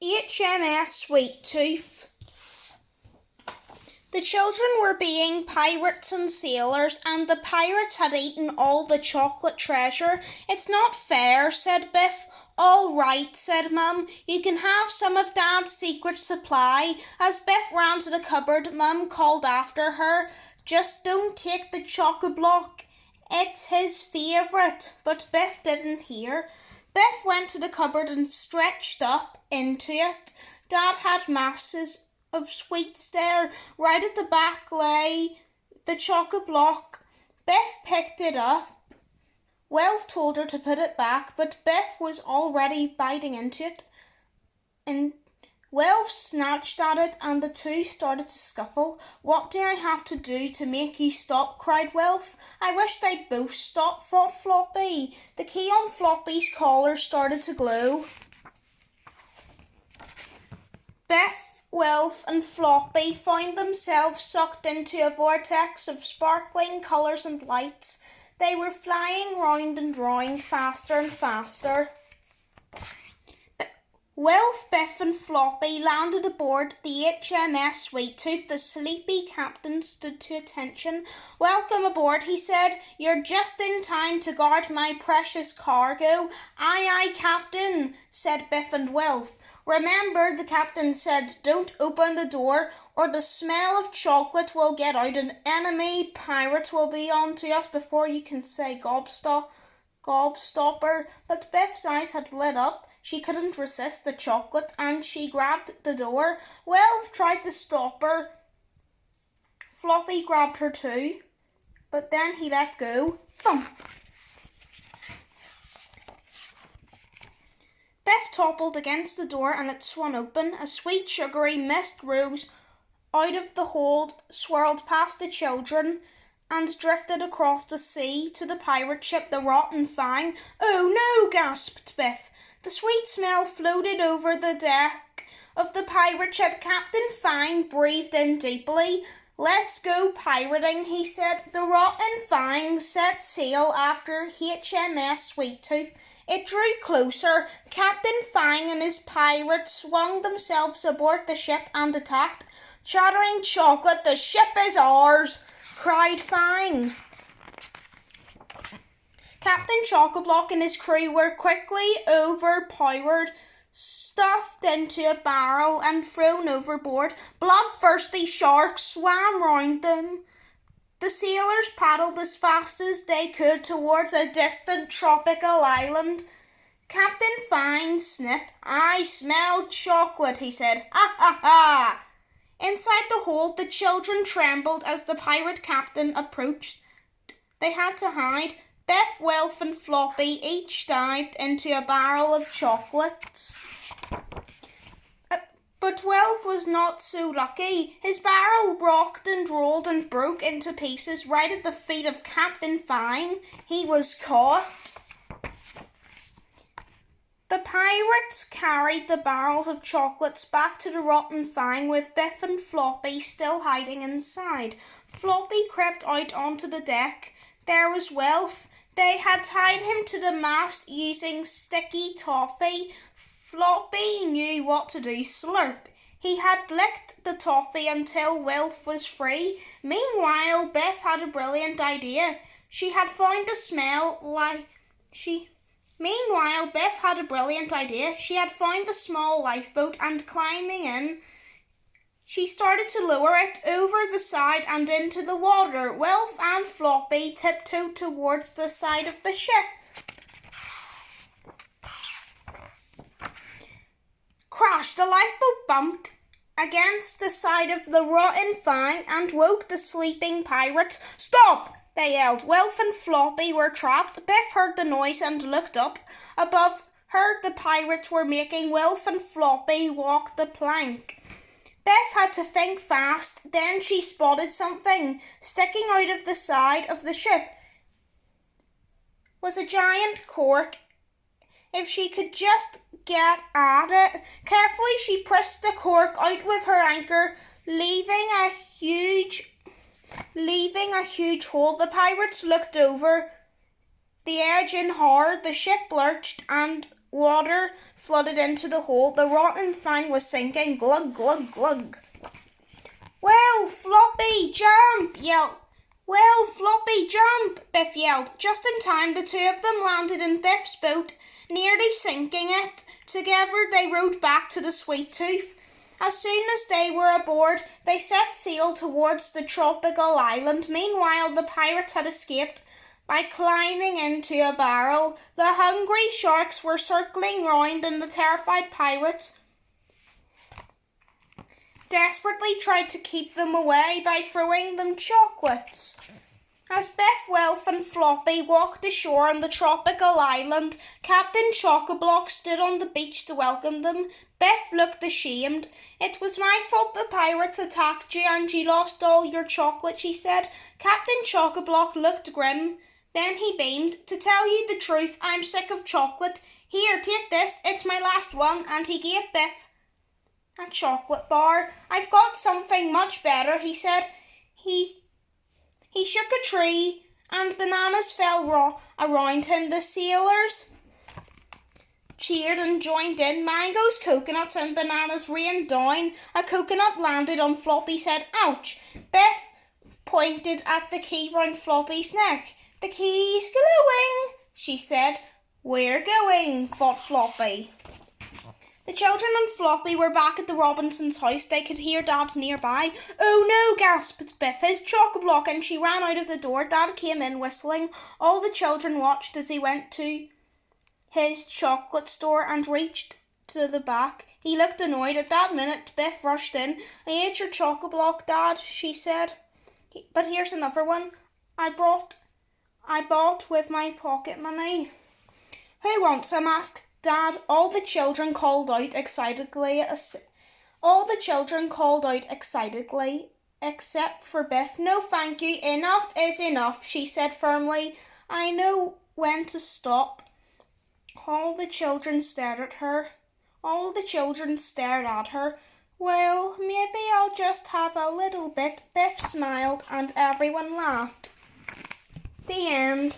HMS Sweet Tooth. The children were being pirates and sailors, and the pirates had eaten all the chocolate treasure. "It's not fair," said Biff. "All right," said Mum. "You can have some of Dad's secret supply." As Biff ran to the cupboard, Mum called after her, "Just don't take the choco-block. It's his favourite." But Biff didn't hear. Biff went to the cupboard and stretched up into it. Dad had masses of sweets there. Right at the back lay the choco-block. Biff picked it up. Wilf told her to put it back, but Biff was already biting into it. And Wilf snatched at it, and the two started to scuffle. "What do I have to do to make you stop?" cried Wilf. "I wish they'd both stop," thought Floppy. The key on Floppy's collar started to glow. Biff, Wilf and Floppy found themselves sucked into a vortex of sparkling colours and lights. They were flying round and round, faster and faster. Wilf, Biff and Floppy landed aboard the HMS Sweet Tooth. The sleepy captain stood to attention. "Welcome aboard," he said. "You're just in time to guard my precious cargo." "Aye, aye, Captain," said Biff and Wilf. "Remember," the captain said, "don't open the door or the smell of chocolate will get out and enemy pirates will be on to us before you can say gobstopper." But Biff's eyes had lit up. She couldn't resist the chocolate and she grabbed the door. Wilf tried to stop her. Floppy grabbed her too, but then he let go. Thump! Biff toppled against the door and it swung open. A sweet sugary mist rose out of the hold, swirled past the children and drifted across the sea to the pirate ship, the Rotten Fang. "Oh no," gasped Biff. The sweet smell floated over the deck of the pirate ship. Captain Fang breathed in deeply. "Let's go pirating," he said. The Rotten Fang set sail after HMS Sweet Tooth. It drew closer. Captain Fang and his pirates swung themselves aboard the ship and attacked. "Chattering chocolate, the ship is ours!" cried Fang. Captain Choco-Block and his crew were quickly overpowered, stuffed into a barrel and thrown overboard. Bloodthirsty sharks swam round them. The sailors paddled as fast as they could towards a distant tropical island. Captain Fang sniffed. "I smell chocolate," he said. "Ha ha ha!" Inside the hold, the children trembled as the pirate captain approached. They had to hide. Biff, Wilf and Floppy each dived into a barrel of chocolates. But Wilf was not so lucky. His barrel rocked and rolled and broke into pieces right at the feet of Captain Fang. He was caught. The pirates carried the barrels of chocolates back to the Rotten Fang with Biff and Floppy still hiding inside. Floppy crept out onto the deck. There was Wilf. They had tied him to the mast using sticky toffee. Floppy knew what to do. Slurp. He had licked the toffee until Wilf was free. Meanwhile, Biff had a brilliant idea. Biff had a brilliant idea. She had found the small lifeboat and climbing in, she started to lower it over the side and into the water. Wilf and Floppy tiptoed towards the side of the ship. Crash! The lifeboat bumped against the side of the Rotten Fang and woke the sleeping pirates. "Stop!" they yelled. Wilf and Floppy were trapped. Biff heard the noise and looked up. Above her, the pirates were making Wilf and Floppy walk the plank. Biff had to think fast. Then she spotted something sticking out of the side of the ship. It was a giant cork. If she could just get at it. Carefully she pressed the cork out with her anchor, leaving a huge hole. The pirates looked over the edge in horror. The ship lurched and water flooded into the hole. The rotten thing was sinking. Glug, glug, glug. Wilf, Floppy, jump! Wilf, Floppy, jump! Biff yelled. Just in time, the two of them landed in Biff's boat, nearly sinking it. Together, they rowed back to the Sweet Tooth. As soon as they were aboard, they set sail towards the tropical island. Meanwhile, the pirates had escaped by climbing into a barrel. The hungry sharks were circling round, and the terrified pirates desperately tried to keep them away by throwing them chocolates. As Biff, Wilf and Floppy walked ashore on the tropical island, Captain Chock-a-Block stood on the beach to welcome them. Biff looked ashamed. "It was my fault the pirates attacked you and you lost all your chocolate," she said. Captain Chock-a-Block looked grim. Then he beamed. "To tell you the truth, I'm sick of chocolate. Here, take this. It's my last one." And he gave Biff a chocolate bar. "I've got something much better," he said. He shook a tree, and bananas fell around him. The sailors cheered and joined in. Mangoes, coconuts, and bananas rained down. A coconut landed on Floppy's head. Ouch! Biff pointed at the key round Floppy's neck. "The key's glowing," she said. "We're going," thought Floppy. The children and Floppy were back at the Robinsons' house. They could hear Dad nearby. "Oh no," gasped Biff. "His Chock-a-Block," and she ran out of the door. Dad came in whistling. All the children watched as he went to his chocolate store and reached to the back. He looked annoyed. At that minute, Biff rushed in. "I ate your Chock-a-Block, Dad," she said. "But here's another one I bought with my pocket money." "Who wants some?" asked Dad. All the children called out excitedly, except for Biff. "No, thank you. Enough is enough," she said firmly. "I know when to stop." All the children stared at her. "Well, maybe I'll just have a little bit." Biff smiled and everyone laughed. The end.